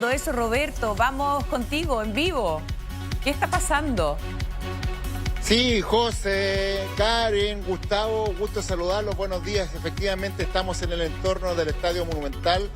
Todo eso, Roberto, vamos contigo en vivo. ¿Qué está pasando? Sí, José, Karen, Gustavo, gusto saludarlos, buenos días. Efectivamente estamos en el entorno del Estadio Monumental,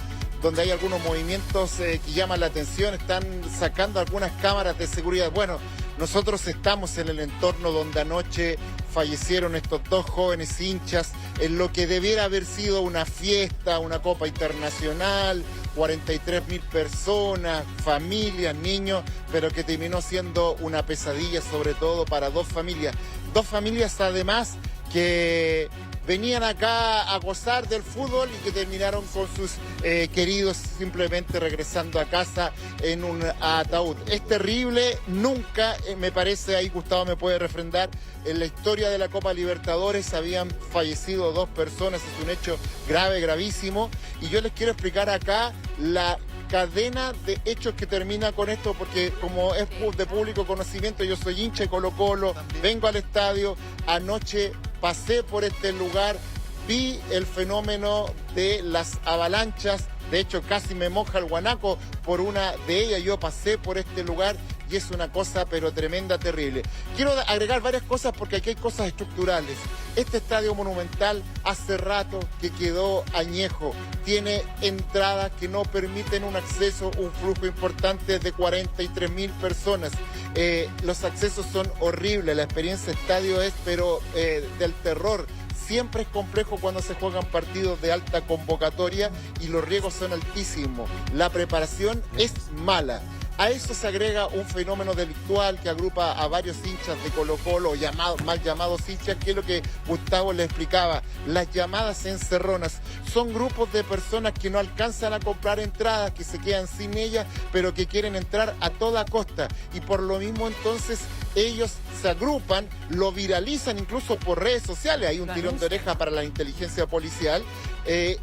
donde hay algunos movimientos que llaman la atención, están sacando algunas cámaras de seguridad. Bueno, nosotros estamos en el entorno donde anoche fallecieron estos dos jóvenes hinchas en lo que debiera haber sido una fiesta, una copa internacional, 43.000 personas, familias, niños, pero que terminó siendo una pesadilla sobre todo para dos familias. Dos familias además que venían acá a gozar del fútbol y que terminaron con sus queridos simplemente regresando a casa en un ataúd. Es terrible, nunca, me parece, ahí Gustavo me puede refrendar, en la historia de la Copa Libertadores habían fallecido dos personas, es un hecho grave, gravísimo, y yo les quiero explicar acá la cadena de hechos que termina con esto, porque como es de público conocimiento, yo soy hincha de Colo-Colo, vengo al estadio, anoche pasé por este lugar, vi el fenómeno de las avalanchas, de hecho casi me moja el guanaco por una de ellas, yo pasé por este lugar y es una cosa pero tremenda, terrible. Quiero agregar varias cosas porque aquí hay cosas estructurales. Este estadio Monumental hace rato que quedó añejo, tiene entradas que no permiten un acceso, un flujo importante de 43.000 personas. Los accesos son horribles, la experiencia estadio es pero del terror. Siempre es complejo cuando se juegan partidos de alta convocatoria y los riesgos son altísimos. La preparación es mala. A eso se agrega un fenómeno delictual que agrupa a varios hinchas de Colo-Colo, mal llamados hinchas, que es lo que Gustavo le explicaba. Las llamadas encerronas son grupos de personas que no alcanzan a comprar entradas, que se quedan sin ellas, pero que quieren entrar a toda costa. Y por lo mismo entonces ellos se agrupan, lo viralizan incluso por redes sociales. Hay un tirón de oreja para la inteligencia policial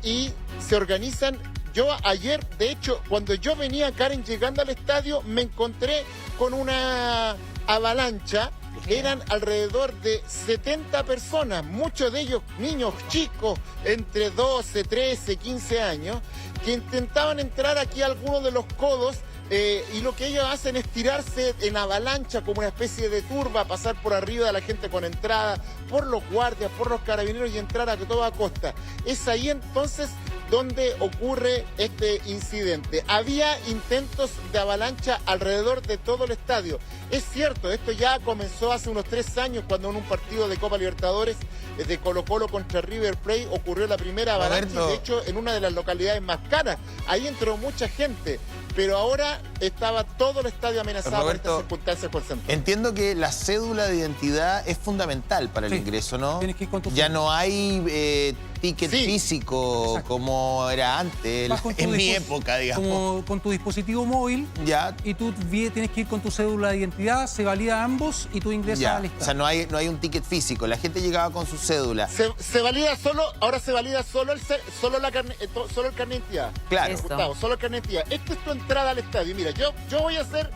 y se organizan. Yo ayer, de hecho, cuando yo venía, Karen, llegando al estadio, me encontré con una avalancha. Eran alrededor de 70 personas, muchos de ellos niños chicos, entre 12, 13, 15 años, que intentaban entrar aquí a algunos de los codos. Y lo que ellos hacen es tirarse en avalancha como una especie de turba, pasar por arriba de la gente con entrada, por los guardias, por los carabineros y entrar a toda costa. Es ahí entonces donde ocurre este incidente. Había intentos de avalancha alrededor de todo el estadio. Es cierto, esto ya comenzó hace unos 3 años cuando en un partido de Copa Libertadores de Colo-Colo contra River Plate ocurrió la primera avalancha, y de hecho en una de las localidades más caras. Ahí entró mucha gente. Pero ahora estaba todo el estadio amenazado por estas circunstancias concentrantes. Entiendo que la cédula de identidad es fundamental para el ingreso, ¿no? Tienes que ir con tu ya no hay ticket físico. Exacto. Como era antes, en mi época, digamos. Como con tu dispositivo móvil, ya. Y tú tienes que ir con tu cédula de identidad, se valida ambos y tú ingresas al estadio. O sea, no hay un ticket físico, la gente llegaba con su cédula. Se valida solo, ahora se valida solo el carnet de identidad. Claro. Gustavo, solo el carnet de identidad. Esto es tu entrada al estadio. Mira, yo voy a hacer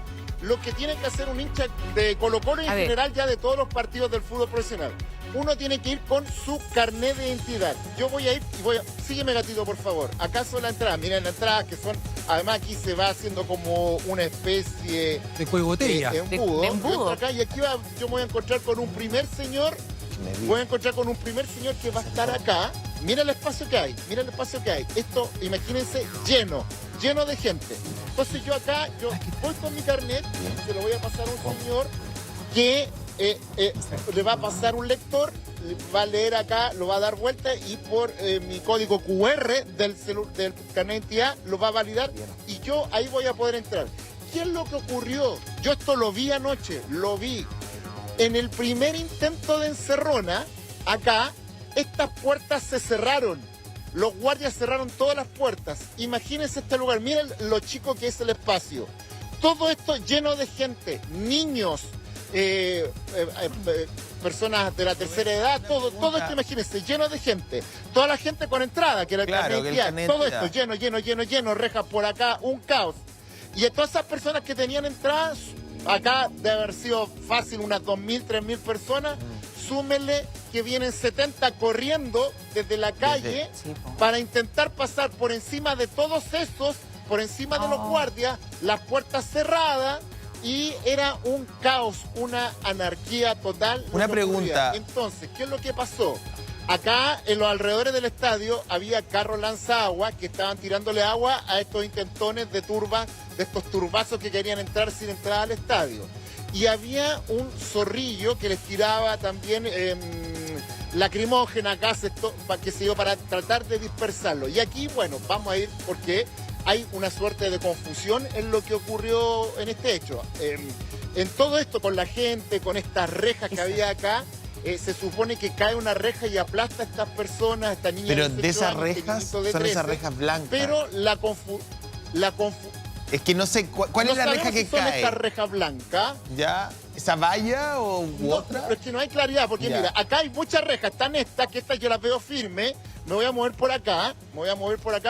lo que tiene que hacer un hincha de Colo-Colo y en general ya de todos los partidos del fútbol profesional. Uno tiene que ir con su carnet de identidad. Yo voy a ir y sígueme, gatito, por favor. Acá son las entradas. Miren las entradas que son, además aquí se va haciendo como una especie de cuello botella. De embudo. De embudo. Acá, y aquí yo me voy a encontrar con un primer señor. Voy a encontrar con un primer señor que va a estar acá. Mira el espacio que hay, mira el espacio que hay. Esto, imagínense, lleno de gente. Entonces yo acá, voy con mi carnet, se lo voy a pasar a un señor que le va a pasar un lector, va a leer acá, lo va a dar vuelta y por mi código QR del carnet de identidad lo va a validar y yo ahí voy a poder entrar. ¿Qué es lo que ocurrió? Yo esto lo vi anoche, lo vi. En el primer intento de encerrona, acá, estas puertas se cerraron. Los guardias cerraron todas las puertas. Imagínense este lugar, miren lo chico que es el espacio. Todo esto lleno de gente, niños, personas de la tercera edad, todo esto, imagínense, lleno de gente. Toda la gente con entrada, que era el carnet de identidad. Todo esto lleno, rejas por acá, un caos. Y a todas esas personas que tenían entradas, acá debe haber sido fácil unas 2.000, 3.000 personas. Súmele que vienen 70 corriendo desde la calle para intentar pasar por encima de todos estos por encima de los guardias, las puertas cerradas, y era un caos, una anarquía total. Una pregunta. Entonces, ¿qué es lo que pasó? Acá, en los alrededores del estadio, había carros lanzaagua que estaban tirándole agua a estos intentones de estos turbazos que querían entrar sin entrar al estadio. Y había un zorrillo que les tiraba también lacrimógena, gases, que se dio para tratar de dispersarlo. Y aquí, bueno, vamos a ir porque hay una suerte de confusión en lo que ocurrió en este hecho. En todo esto, con la gente, con estas rejas que había acá, se supone que cae una reja y aplasta a estas personas, a estas niñas. Pero de esas rejas, son esas rejas blancas. Pero es que no sé, ¿cuál es la reja que son cae? Estas rejas blancas. ¿Ya? ¿Esa valla u otra? Pero es que no hay claridad, porque mira, acá hay muchas rejas, están estas, que estas yo las veo firmes. Me voy a mover por acá,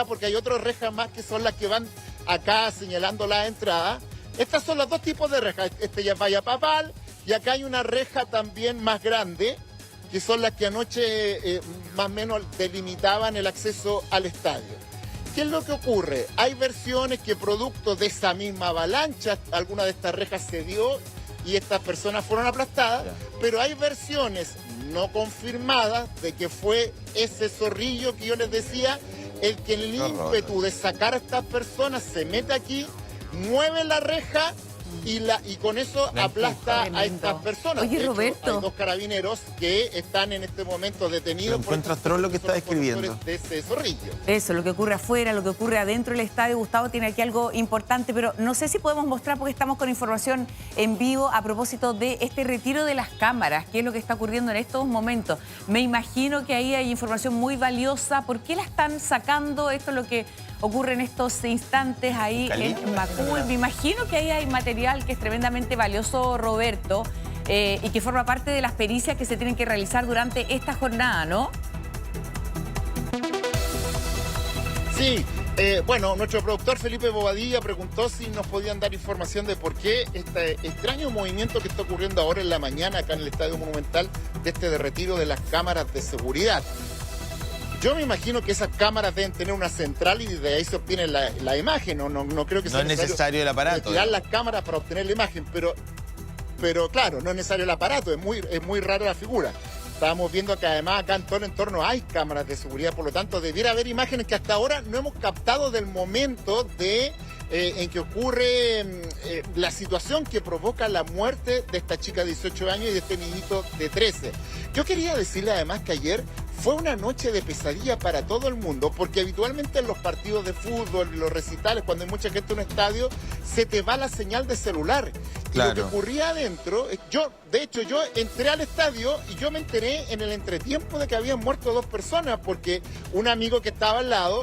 porque hay otras rejas más que son las que van acá señalando la entrada. Estas son los dos tipos de rejas, este ya es valla papal, y acá hay una reja también más grande, que son las que anoche más o menos delimitaban el acceso al estadio. ¿Qué es lo que ocurre? Hay versiones que producto de esa misma avalancha, alguna de estas rejas se dio y estas personas fueron aplastadas, pero hay versiones no confirmadas de que fue ese zorrillo que yo les decía, el que en el ímpetu de sacar a estas personas se mete aquí, mueve la reja y con eso aplasta a estas personas. Oye, Roberto, hay dos carabineros que están en este momento detenidos. ¿Encuentras todo lo que está describiendo? De ese zorrillo. Eso, lo que ocurre afuera, lo que ocurre adentro del estadio. Gustavo tiene aquí algo importante, pero no sé si podemos mostrar porque estamos con información en vivo a propósito de este retiro de las cámaras, qué es lo que está ocurriendo en estos momentos. Me imagino que ahí hay información muy valiosa. ¿Por qué la están sacando? Esto es lo que ocurre en estos instantes ahí en Macul. Me imagino que ahí hay material que es tremendamente valioso, Roberto, y que forma parte de las pericias que se tienen que realizar durante esta jornada, ¿no? Sí, bueno, nuestro productor Felipe Bobadilla preguntó si nos podían dar información de por qué este extraño movimiento que está ocurriendo ahora en la mañana acá en el Estadio Monumental de retiro de las cámaras de seguridad. Yo me imagino que esas cámaras deben tener una central y de ahí se obtiene la imagen. No creo que sea necesario el aparato. Retirar las cámaras para obtener la imagen, pero claro, no es necesario el aparato, es muy rara la figura. Estábamos viendo que además acá en todo el entorno hay cámaras de seguridad, por lo tanto debiera haber imágenes que hasta ahora no hemos captado del momento en que ocurre la situación que provoca la muerte de esta chica de 18 años y de este niñito de 13. Yo quería decirle además que ayer fue una noche de pesadilla para todo el mundo, porque habitualmente en los partidos de fútbol, en los recitales, cuando hay mucha gente en un estadio, se te va la señal de celular. Claro. Y lo que ocurría adentro, de hecho, yo entré al estadio y yo me enteré en el entretiempo de que habían muerto 2 personas, porque un amigo que estaba al lado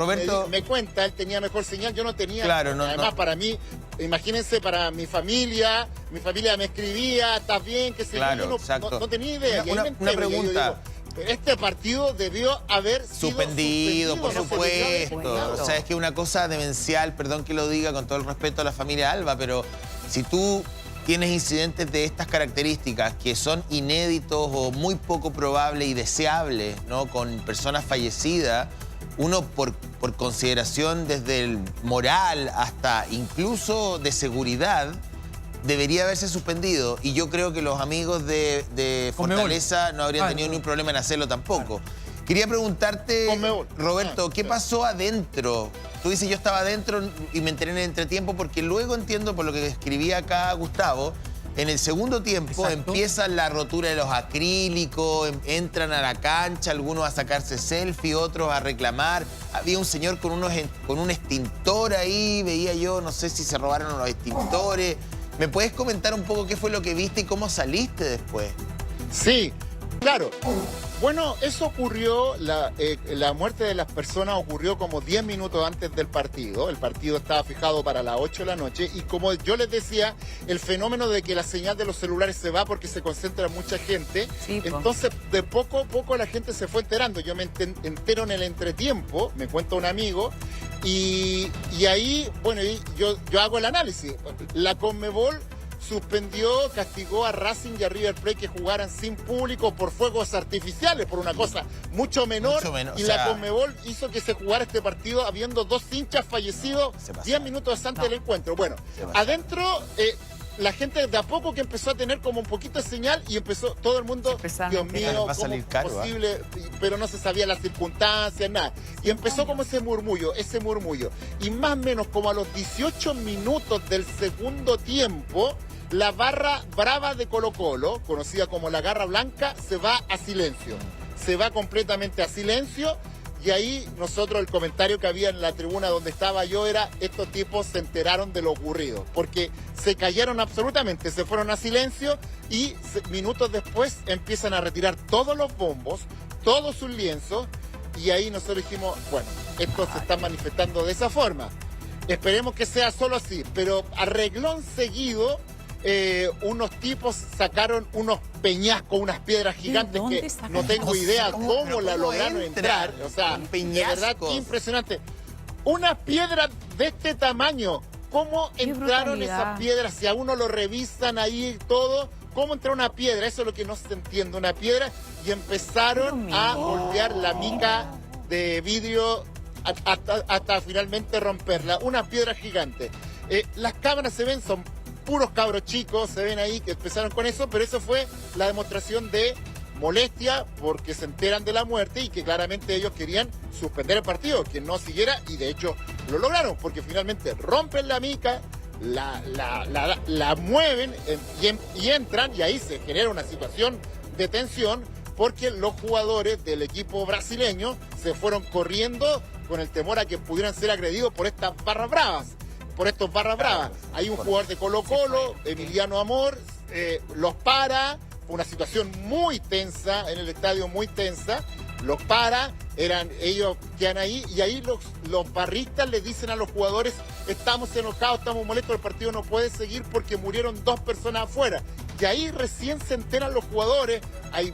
me cuenta, él tenía mejor señal, yo no tenía. Claro, además, para mí, imagínense, para mi familia me escribía, ¿estás bien? ¿Qué sé yo? No tenía idea. Una pregunta. Este partido debió haber sido suspendido, por supuesto. O sea, es que una cosa demencial, perdón que lo diga con todo el respeto a la familia Alba, pero si tú tienes incidentes de estas características que son inéditos o muy poco probables y deseables, ¿no? Con personas fallecidas, uno por consideración desde el moral hasta incluso de seguridad, debería haberse suspendido, y yo creo que los amigos de Fortaleza no habrían tenido ningún problema en hacerlo tampoco. Quería preguntarte, Roberto, ¿qué pasó adentro? Tú dices, yo estaba adentro y me enteré en el entretiempo, porque luego entiendo, por lo que escribía acá Gustavo, en el segundo tiempo empieza la rotura de los acrílicos, entran a la cancha, algunos a sacarse selfie, otros a reclamar. Había un señor con un extintor ahí, veía yo, no sé si se robaron los extintores. ¿Me puedes comentar un poco qué fue lo que viste y cómo saliste después? Sí, claro. Bueno, eso ocurrió, la muerte de las personas ocurrió como 10 minutos antes del partido. El partido estaba fijado para las 8 de la noche y como yo les decía, el fenómeno de que la señal de los celulares se va porque se concentra mucha gente, entonces de poco a poco la gente se fue enterando. Yo me entero en el entretiempo, me cuenta un amigo, y ahí, bueno, yo hago el análisis. La Conmebol suspendió, castigó a Racing y a River Plate que jugaran sin público por fuegos artificiales, por una cosa mucho menor. Y la Conmebol hizo que se jugara este partido habiendo 2 hinchas fallecidos 10 minutos antes del encuentro. Bueno, adentro... la gente de a poco que empezó a tener como un poquito de señal y empezó todo el mundo, Dios mío, va a salir caro, posible, pero no se sabía las circunstancias, nada. Y empezó como ese murmullo. Y más o menos como a los 18 minutos del segundo tiempo, la barra brava de Colo-Colo, conocida como la Garra Blanca, se va a silencio. Se va completamente a silencio. Y ahí nosotros, el comentario que había en la tribuna donde estaba yo era, estos tipos se enteraron de lo ocurrido, porque se callaron absolutamente, se fueron a silencio y minutos después empiezan a retirar todos los bombos, todos sus lienzos, y ahí nosotros dijimos, bueno, esto se está manifestando de esa forma. Esperemos que sea solo así, pero a reglón seguido... unos tipos sacaron unos peñascos, unas piedras gigantes que no tengo idea cómo la lograron entrar. O sea, de verdad, impresionante. Unas piedras de este tamaño. ¿Cómo entraron esas piedras? Si a uno lo revisan ahí todo, ¿cómo entró una piedra? Eso es lo que no se entiende, una piedra. Y empezaron a golpear la mica de vidrio hasta finalmente romperla. Una piedra gigante. Las cámaras se ven, son puros cabros chicos, se ven ahí que empezaron con eso, pero eso fue la demostración de molestia porque se enteran de la muerte y que claramente ellos querían suspender el partido, que no siguiera, y de hecho lo lograron porque finalmente rompen la mica, la mueven y entran, y ahí se genera una situación de tensión porque los jugadores del equipo brasileño se fueron corriendo con el temor a que pudieran ser agredidos por estas barras bravas. Hay un jugador de Colo-Colo, Emiliano Amor, los para, fue una situación muy tensa en el estadio, muy tensa, los para, ellos quedan ahí, y ahí los barristas les dicen a los jugadores, estamos enojados, estamos molestos, el partido no puede seguir porque murieron 2 personas afuera. Y ahí recién se enteran los jugadores, hay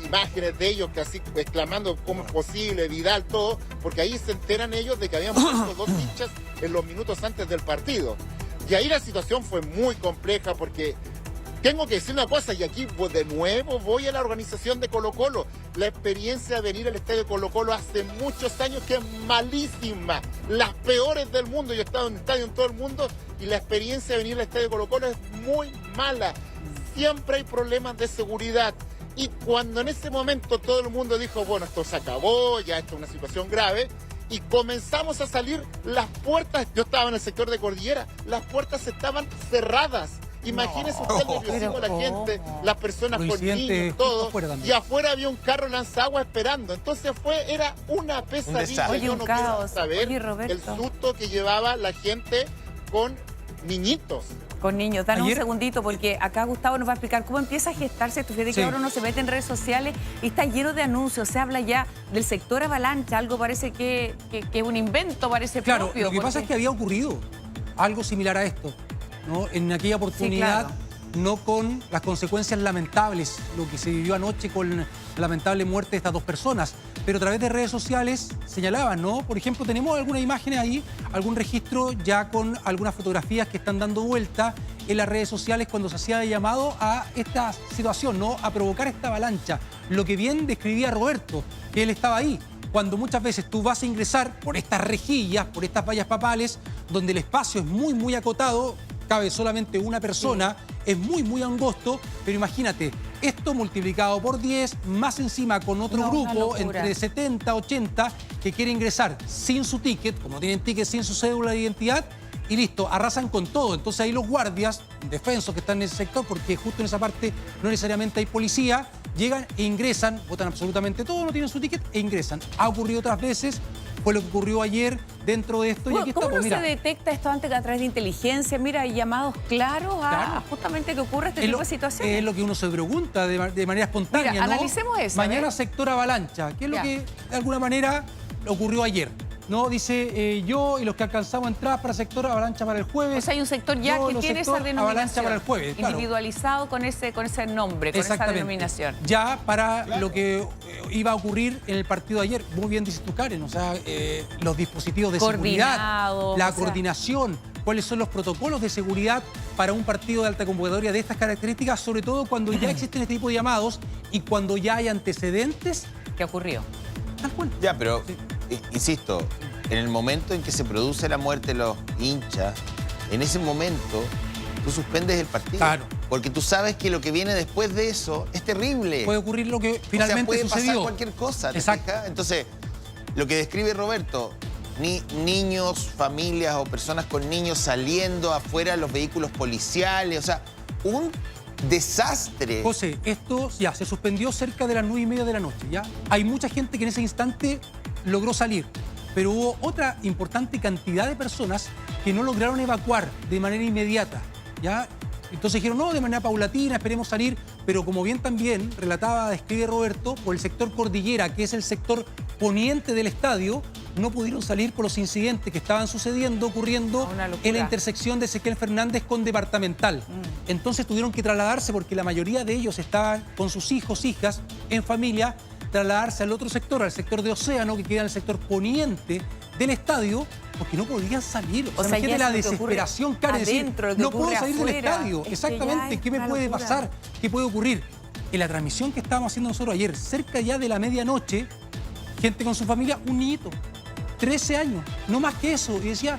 imágenes de ellos que así exclamando cómo es posible, Vidal, todo, porque ahí se enteran ellos de que habían puesto 2 hinchas en los minutos antes del partido. Y ahí la situación fue muy compleja porque tengo que decir una cosa, y aquí de nuevo voy a la organización de Colo-Colo. La experiencia de venir al estadio de Colo-Colo hace muchos años que es malísima, las peores del mundo. Yo he estado en estadio en todo el mundo y la experiencia de venir al estadio de Colo-Colo es muy mala. Siempre hay problemas de seguridad. Y cuando en ese momento todo el mundo dijo, bueno, esto se acabó, ya esto es una situación grave, y comenzamos a salir, las puertas, yo estaba en el sector de Cordillera, las puertas estaban cerradas. Imagínese usted el nerviosismo de la gente, las personas con niños, todo, y afuera había un carro lanzagua esperando. Entonces era una pesadilla. Yo no quiero saber el susto que llevaba la gente con niñitos. Con niños. Danos un segundito, porque acá Gustavo nos va a explicar cómo empieza a gestarse esto. Fíjate que ahora uno se mete en redes sociales y está lleno de anuncios. Se habla ya del sector avalancha, algo parece que es un invento, parece propio. Claro, lo que pasa es que había ocurrido algo similar a esto, ¿no? En aquella oportunidad, no con las consecuencias lamentables, lo que se vivió anoche con la lamentable muerte de estas 2 personas, pero a través de redes sociales señalaban, ¿no? Por ejemplo, tenemos algunas imágenes ahí, algún registro ya con algunas fotografías que están dando vuelta en las redes sociales cuando se hacía llamado a esta situación, ¿no? A provocar esta avalancha. Lo que bien describía Roberto, que él estaba ahí. Cuando muchas veces tú vas a ingresar por estas rejillas, por estas vallas papales, donde el espacio es muy, muy acotado, cabe solamente una persona, es muy, muy angosto, pero imagínate, esto multiplicado por 10, más encima con otro grupo, entre 70, 80, que quiere ingresar sin su ticket, como tienen ticket sin su cédula de identidad, y listo, arrasan con todo. Entonces ahí los guardias, defensos que están en ese sector, porque justo en esa parte no necesariamente hay policía, llegan e ingresan, botan absolutamente todo, no tienen su ticket e ingresan. Ha ocurrido otras veces, fue lo que ocurrió ayer dentro de esto. Y aquí ¿Cómo estamos, no se detecta esto antes que a través de inteligencia? Mira, hay llamados claros a justamente que ocurra este tipo de situaciones. Es lo que uno se pregunta de manera espontánea. Mira, ¿no? analicemos eso. Mañana sector avalancha, que es lo que de alguna manera ocurrió ayer. ¿No? Dice yo y los que alcanzamos entradas para sector avalancha para el jueves. O sea, hay un sector ya que tiene esa denominación. Avalancha para el jueves, claro. Individualizado con ese nombre, con esa denominación. Ya para lo que iba a ocurrir en el partido de ayer. Muy bien dices tú, Karen. O sea, los dispositivos de seguridad, la coordinación, cuáles son los protocolos de seguridad para un partido de alta convocatoria de estas características, sobre todo cuando ya existen este tipo de llamados y cuando ya hay antecedentes. ¿Qué ocurrió? Tal cual. Ya, pero, insisto, en el momento en que se produce la muerte de los hinchas, en ese momento tú suspendes el partido. Claro. Porque tú sabes que lo que viene después de eso es terrible. Puede ocurrir lo que finalmente puede sucedió. pasar cualquier cosa, ¿te Exacto. fijas? Entonces, lo que describe Roberto, niños, familias o personas con niños saliendo afuera de los vehículos policiales, o sea, un desastre. José, esto ya se suspendió cerca de las 9:30 de la noche, ¿ya? Hay mucha gente que en ese instante logró salir, pero hubo otra importante cantidad de personas que no lograron evacuar de manera inmediata, ¿ya? Entonces dijeron, no, de manera paulatina, esperemos salir, pero como bien también describe Roberto, por el sector Cordillera, que es el sector poniente del estadio, no pudieron salir por los incidentes que estaban ocurriendo en la intersección de Ezequiel Fernández con Departamental. Entonces tuvieron que trasladarse, porque la mayoría de ellos estaban con sus hijos, hijas, en familia, trasladarse al otro sector, al sector de Océano, que queda en el sector poniente del estadio, porque no podían salir. O sea, imagínate la desesperación, Karen, decir, no puedo salir del estadio. Exactamente, ¿qué me puede pasar? ¿Qué puede ocurrir? En la transmisión que estábamos haciendo nosotros ayer, cerca ya de la medianoche, gente con su familia, un niñito, 13 años, no más que eso, y decía,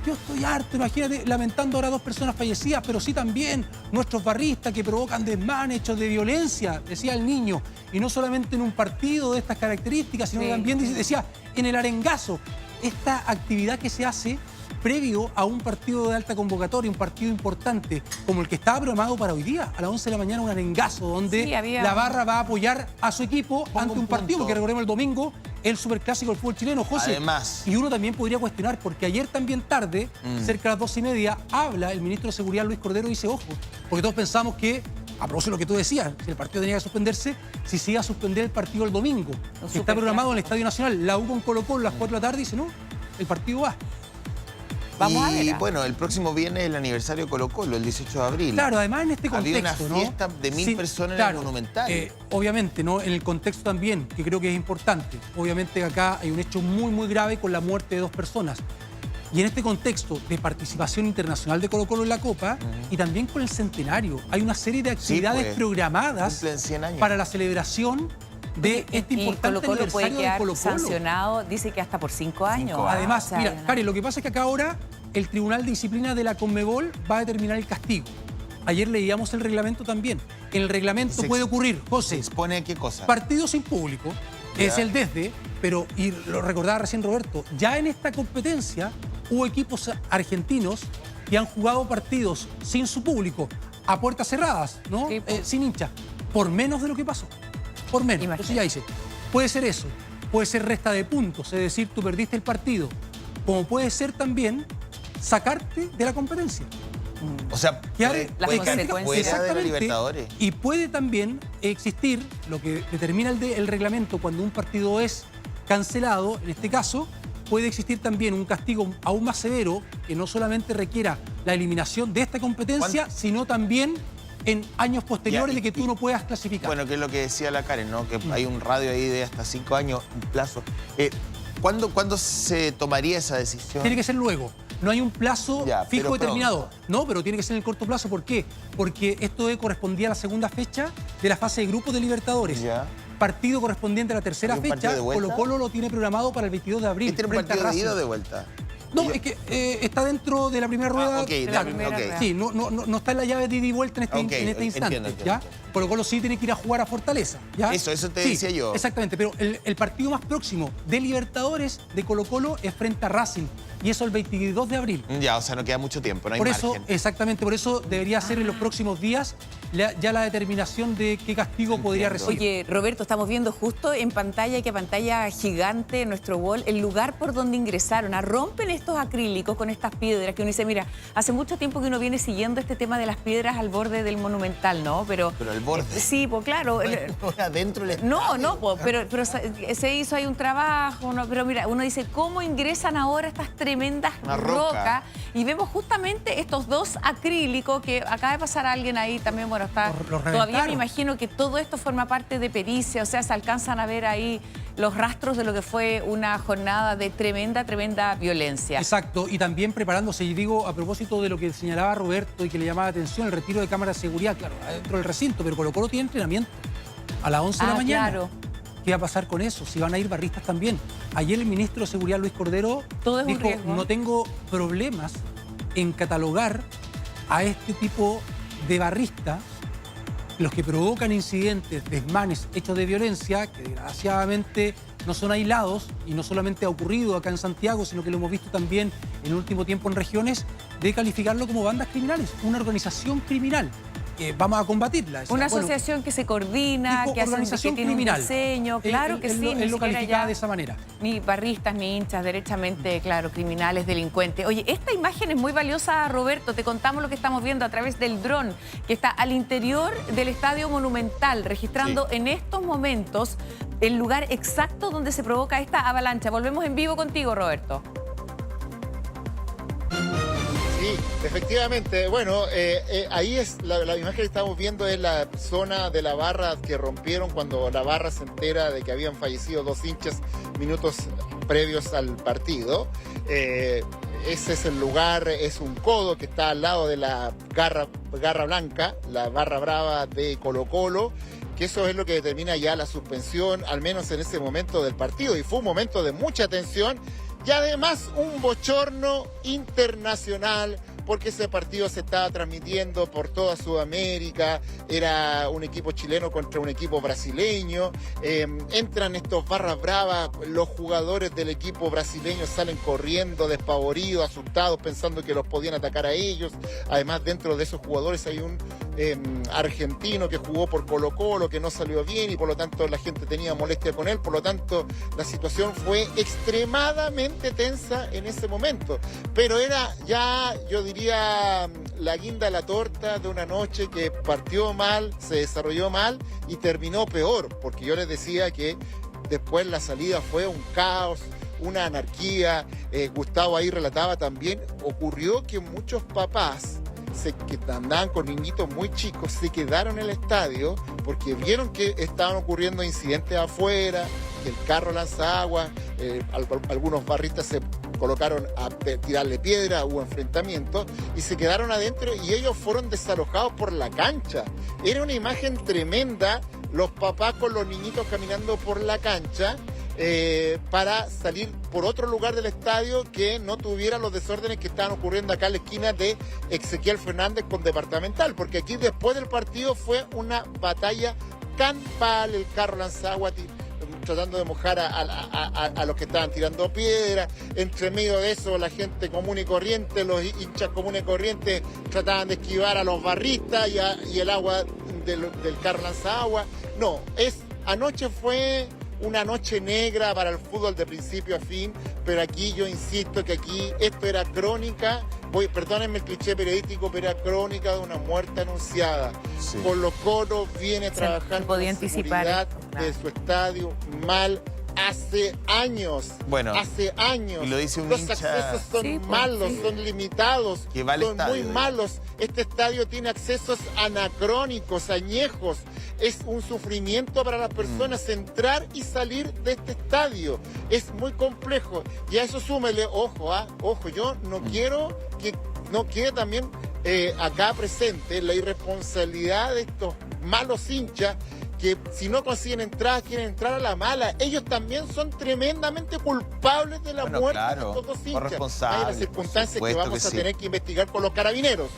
yo estoy harto, imagínate, lamentando ahora 2 personas fallecidas, pero sí también nuestros barristas que provocan desmanes, hechos de violencia, decía el niño, y no solamente en un partido de estas características, sino también, decía, en el arengazo. Esta actividad que se hace previo a un partido de alta convocatoria, un partido importante, como el que estaba programado para hoy día, a las 11 de la mañana, un arengazo, donde la barra va a apoyar a su equipo ante un partido, que recordemos el domingo, el superclásico del fútbol chileno, José. Además. Y uno también podría cuestionar, porque ayer también tarde, cerca de las 2:30, habla el ministro de Seguridad, Luis Cordero, y dice, ojo, porque todos pensamos que, a propósito de lo que tú decías, si el partido tenía que suspenderse, si se iba a suspender el partido el domingo, que está programado en el Estadio Nacional, la U con Colo-Colo a las 4 de la tarde, dice, no, el partido va. Vamos a ver. Y bueno, el próximo viernes es el aniversario de Colo-Colo, el 18 de abril. Claro, además en este contexto, había una fiesta de 1000 personas en el Monumental. Obviamente, ¿no? En el contexto también, que creo que es importante. Obviamente acá hay un hecho muy, muy grave con la muerte de 2 personas. Y en este contexto de participación internacional de Colo-Colo en la Copa y también con el centenario, hay una serie de actividades programadas para la celebración de este importante Colo-Colo aniversario puede quedar de Colo-Colo. sancionado, dice que hasta por 5 años. Además, o sea, mira, Karen, lo que pasa es que acá ahora el Tribunal de Disciplina de la Conmebol va a determinar el castigo. Ayer leíamos el reglamento también. En el reglamento puede ocurrir, José. ¿Se expone a qué cosa? Partido sin público, es el desde, pero, y lo recordaba recién Roberto, ya en esta competencia hubo equipos argentinos que han jugado partidos sin su público, a puertas cerradas, ¿no? Sí, Sin hinchas, por menos de lo que pasó. Por menos. Imagínate. Entonces ya dice, puede ser eso, puede ser resta de puntos, es decir, tú perdiste el partido, como puede ser también sacarte de la competencia. O sea, puede quedar fuera de la Libertadores. Y puede también existir lo que determina el reglamento cuando un partido es cancelado, en este caso, puede existir también un castigo aún más severo que no solamente requiera la eliminación de esta competencia, sino también en años posteriores de que tú no puedas clasificar. Bueno, que es lo que decía la Karen, ¿no? Que hay un radio ahí de hasta 5 años, un plazo. ¿Cuándo se tomaría esa decisión? Tiene que ser luego. No hay un plazo fijo determinado. Pronto. No, pero tiene que ser en el corto plazo. ¿Por qué? Porque esto correspondía a la segunda fecha de la fase de grupos de Libertadores. Partido correspondiente a la tercera fecha, Colo-Colo lo tiene programado para el 22 de abril. ¿Este era un partido de ida o de vuelta? No, es que está dentro de la primera rueda. Sí, no está en la llave de ida y vuelta en este instante. Entiendo. ¿Ya? Colo-Colo sí tiene que ir a jugar a Fortaleza. ¿Ya? Eso te decía yo. Exactamente, pero el partido más próximo de Libertadores de Colo-Colo es frente a Racing. Y eso el 22 de abril. Ya, o sea, no queda mucho tiempo, no hay por eso, margen. exactamente, por eso debería ser en los próximos días ya la determinación de qué castigo podría recibir. Oye, Roberto, estamos viendo justo en pantalla, que pantalla gigante en nuestro wall, el lugar por donde ingresaron. Rompen estos acrílicos con estas piedras que uno dice, mira, hace mucho tiempo que uno viene siguiendo este tema de las piedras al borde del Monumental, ¿no? Pero al borde. Sí, pues claro. Adentro del estadio. No, pero se hizo ahí un trabajo, ¿no? Pero mira, uno dice, ¿cómo ingresan ahora estas tremendas rocas? Y vemos justamente estos 2 acrílicos que acaba de pasar alguien ahí también, bueno, bueno, está Los todavía me reventaron. imagino que todo esto forma parte de pericia, o sea, se alcanzan a ver ahí los rastros de lo que fue una jornada de tremenda violencia. Exacto, y también preparándose, y digo, a propósito de lo que señalaba Roberto y que le llamaba la atención, el retiro de cámaras de seguridad, claro, dentro del recinto, pero Colo-Colo tiene entrenamiento a las 11 de la mañana. Claro. ¿Qué va a pasar con eso? Si van a ir barristas también. Ayer el ministro de Seguridad, Luis Cordero, Todo es un dijo, riesgo. no tengo problemas en catalogar a este tipo de barristas, los que provocan incidentes, desmanes, hechos de violencia, que desgraciadamente no son aislados y no solamente ha ocurrido acá en Santiago, sino que lo hemos visto también en el último tiempo en regiones, de calificarlo como bandas criminales, una organización criminal. Vamos a combatirla. Una Bueno, asociación que se coordina, tipo que hace organización que tiene criminal. un diseño, claro que sí. Él ni lo siquiera calificaba ya de esa manera. Ni barristas, ni hinchas, derechamente, claro, criminales, delincuentes. Oye, esta imagen es muy valiosa, Roberto. Te contamos lo que estamos viendo a través del dron, que está al interior del Estadio Monumental, registrando en estos momentos el lugar exacto donde se provoca esta avalancha. Volvemos en vivo contigo, Roberto. Sí, efectivamente. Bueno, ahí es la imagen que estamos viendo es la zona de la barra que rompieron cuando la barra se entera de que habían fallecido 2 hinchas minutos previos al partido. Ese es el lugar, es un codo que está al lado de la garra blanca, la barra brava de Colo-Colo, que eso es lo que determina ya la suspensión, al menos en ese momento del partido, y fue un momento de mucha tensión. Y además un bochorno internacional, porque ese partido se estaba transmitiendo por toda Sudamérica, era un equipo chileno contra un equipo brasileño, entran estos barras bravas, los jugadores del equipo brasileño salen corriendo, despavoridos, asustados, pensando que los podían atacar a ellos. Además, dentro de esos jugadores hay un argentino que jugó por Colo-Colo, que no salió bien y por lo tanto la gente tenía molestia con él, por lo tanto la situación fue extremadamente tensa en ese momento, pero era ya, yo diría, la guinda de la torta de una noche que partió mal, se desarrolló mal y terminó peor, porque yo les decía que después la salida fue un caos, una anarquía. Gustavo ahí relataba también, ocurrió que muchos papás que andaban con niñitos muy chicos se quedaron en el estadio porque vieron que estaban ocurriendo incidentes afuera, que el carro lanza agua, algunos barristas se colocaron a tirarle piedra, hubo enfrentamientos y se quedaron adentro y ellos fueron desalojados por la cancha. Era una imagen tremenda, los papás con los niñitos caminando por la cancha, para salir por otro lugar del estadio que no tuviera los desórdenes que estaban ocurriendo acá en la esquina de Ezequiel Fernández con Departamental, porque aquí después del partido fue una batalla campal, el carro lanzagua tratando de mojar a los que estaban tirando piedras. Entre medio de eso, la gente común y corriente, los hinchas comunes y corrientes trataban de esquivar a los barristas y el agua del carro lanzagua. No, anoche fue una noche negra para el fútbol de principio a fin, pero aquí yo insisto que aquí esto era crónica, perdónenme el cliché periodístico, pero era crónica de una muerte anunciada. Sí. Colo-Colo viene trabajando podía en anticipar seguridad esto, claro, de su estadio mal hace años. Bueno, hace años. y lo dice un Los hincha. accesos son Sí, pues, malos, sí, son limitados, Que va al son estadio, muy digo. malos. Este estadio tiene accesos anacrónicos, añejos. Es un sufrimiento para las personas entrar y salir de este estadio. Es muy complejo. Y a eso súmele, ojo, yo no quiero que no quede también acá presente la irresponsabilidad de estos malos hinchas que si no consiguen entradas, quieren entrar a la mala. Ellos también son tremendamente culpables de la muerte de estos dos hinchas. Corresponsables, Hay las circunstancias por que supuesto vamos que a sí. tener que investigar con los carabineros.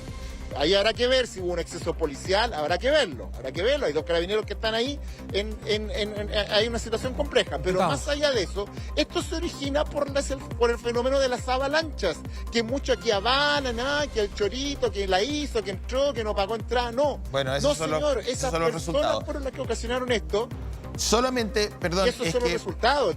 Ahí habrá que ver si hubo un exceso policial, habrá que verlo. Hay 2 carabineros que están ahí, hay una situación compleja. Pero Vamos. más allá de eso, esto se origina por el fenómeno de las avalanchas, que muchos aquí avalan, que el chorito, que la hizo, que entró, que no pagó entrada, no. Bueno, no, esos son señor, esos esas son los personas resultados. fueron las que ocasionaron esto, Solamente, perdón, y esos es son los que resultados.